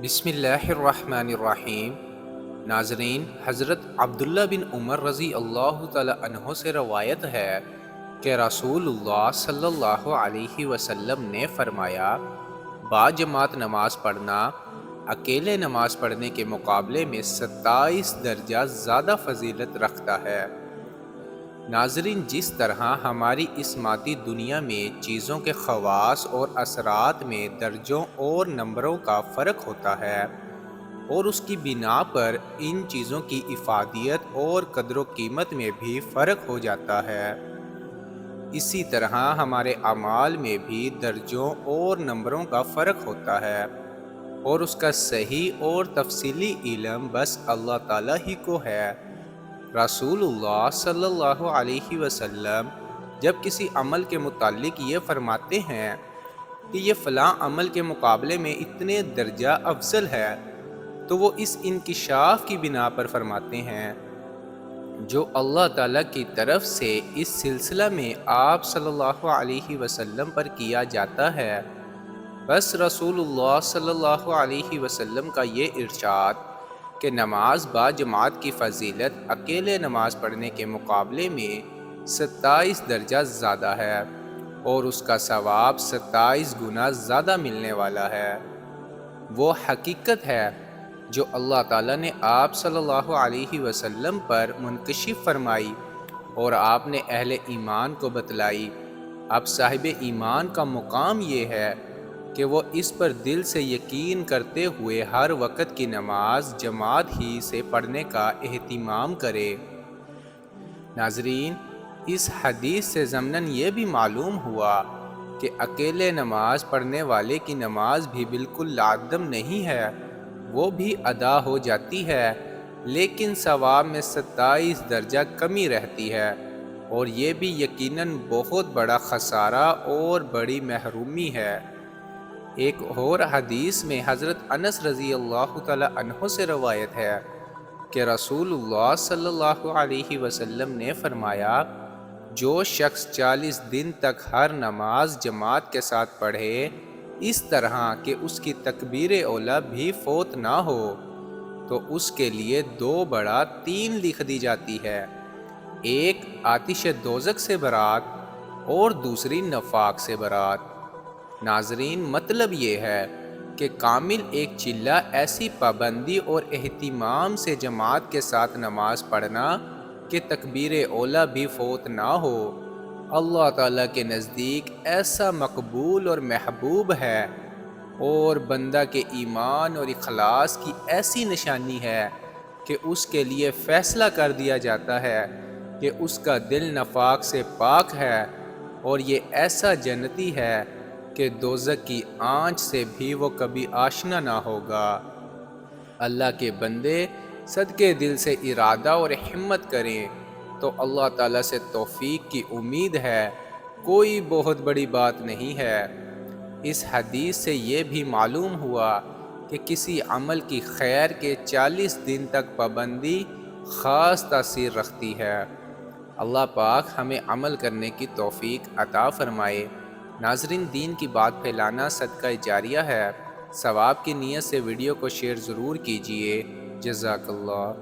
بسم اللہ الرحمن الرحیم۔ ناظرین، حضرت عبداللہ بن عمر رضی اللہ تعالی عنہ سے روایت ہے کہ رسول اللہ صلی اللہ علیہ وسلم نے فرمایا، با جماعت نماز پڑھنا اکیلے نماز پڑھنے کے مقابلے میں 27 درجہ زیادہ فضیلت رکھتا ہے۔ ناظرین، جس طرح ہماری اس مادی دنیا میں چیزوں کے خواص اور اثرات میں درجوں اور نمبروں کا فرق ہوتا ہے اور اس کی بنا پر ان چیزوں کی افادیت اور قدر و قیمت میں بھی فرق ہو جاتا ہے، اسی طرح ہمارے اعمال میں بھی درجوں اور نمبروں کا فرق ہوتا ہے اور اس کا صحیح اور تفصیلی علم بس اللہ تعالیٰ ہی کو ہے۔ رسول اللہ صلی اللہ علیہ وسلم جب کسی عمل کے متعلق یہ فرماتے ہیں کہ یہ فلاں عمل کے مقابلے میں اتنے درجہ افضل ہے، تو وہ اس انکشاف کی بنا پر فرماتے ہیں جو اللہ تعالیٰ کی طرف سے اس سلسلہ میں آپ صلی اللہ علیہ وسلم پر کیا جاتا ہے۔ بس رسول اللہ صلی اللہ علیہ وسلم کا یہ ارشاد کہ نماز با جماعت کی فضیلت اکیلے نماز پڑھنے کے مقابلے میں 27 درجہ زیادہ ہے اور اس کا ثواب 27 گنا زیادہ ملنے والا ہے، وہ حقیقت ہے جو اللہ تعالیٰ نے آپ صلی اللہ علیہ وسلم پر منکشف فرمائی اور آپ نے اہل ایمان کو بتلائی۔ اب صاحب ایمان کا مقام یہ ہے کہ وہ اس پر دل سے یقین کرتے ہوئے ہر وقت کی نماز جماعت ہی سے پڑھنے کا اہتمام کرے۔ ناظرین، اس حدیث سے ضمناً یہ بھی معلوم ہوا کہ اکیلے نماز پڑھنے والے کی نماز بھی بالکل لازم نہیں ہے، وہ بھی ادا ہو جاتی ہے، لیکن ثواب میں 27 درجہ کمی رہتی ہے، اور یہ بھی یقیناً بہت بڑا خسارہ اور بڑی محرومی ہے۔ ایک اور حدیث میں حضرت انس رضی اللہ تعالی عنہ سے روایت ہے کہ رسول اللہ صلی اللہ علیہ وسلم نے فرمایا، جو شخص 40 دن تک ہر نماز جماعت کے ساتھ پڑھے اس طرح کہ اس کی تکبیر اولیٰ بھی فوت نہ ہو، تو اس کے لیے 2 بڑا 3 لکھ دی جاتی ہے، ایک آتش دوزخ سے برات اور دوسری نفاق سے برات۔ ناظرین، مطلب یہ ہے کہ کامل ایک چلہ ایسی پابندی اور اہتمام سے جماعت کے ساتھ نماز پڑھنا کہ تکبیر اولیٰ بھی فوت نہ ہو، اللہ تعالیٰ کے نزدیک ایسا مقبول اور محبوب ہے اور بندہ کے ایمان اور اخلاص کی ایسی نشانی ہے کہ اس کے لیے فیصلہ کر دیا جاتا ہے کہ اس کا دل نفاق سے پاک ہے اور یہ ایسا جنتی ہے کہ دوزخ کی آنچ سے بھی وہ کبھی آشنا نہ ہوگا۔ اللہ کے بندے صدقے دل سے ارادہ اور ہمت کریں تو اللہ تعالیٰ سے توفیق کی امید ہے، کوئی بہت بڑی بات نہیں ہے۔ اس حدیث سے یہ بھی معلوم ہوا کہ کسی عمل کی خیر کے 40 دن تک پابندی خاص تاثیر رکھتی ہے۔ اللہ پاک ہمیں عمل کرنے کی توفیق عطا فرمائے۔ ناظرین، دین کی بات پھیلانا صدقہ جاریہ ہے، ثواب کی نیت سے ویڈیو کو شیئر ضرور کیجیے۔ جزاک اللہ۔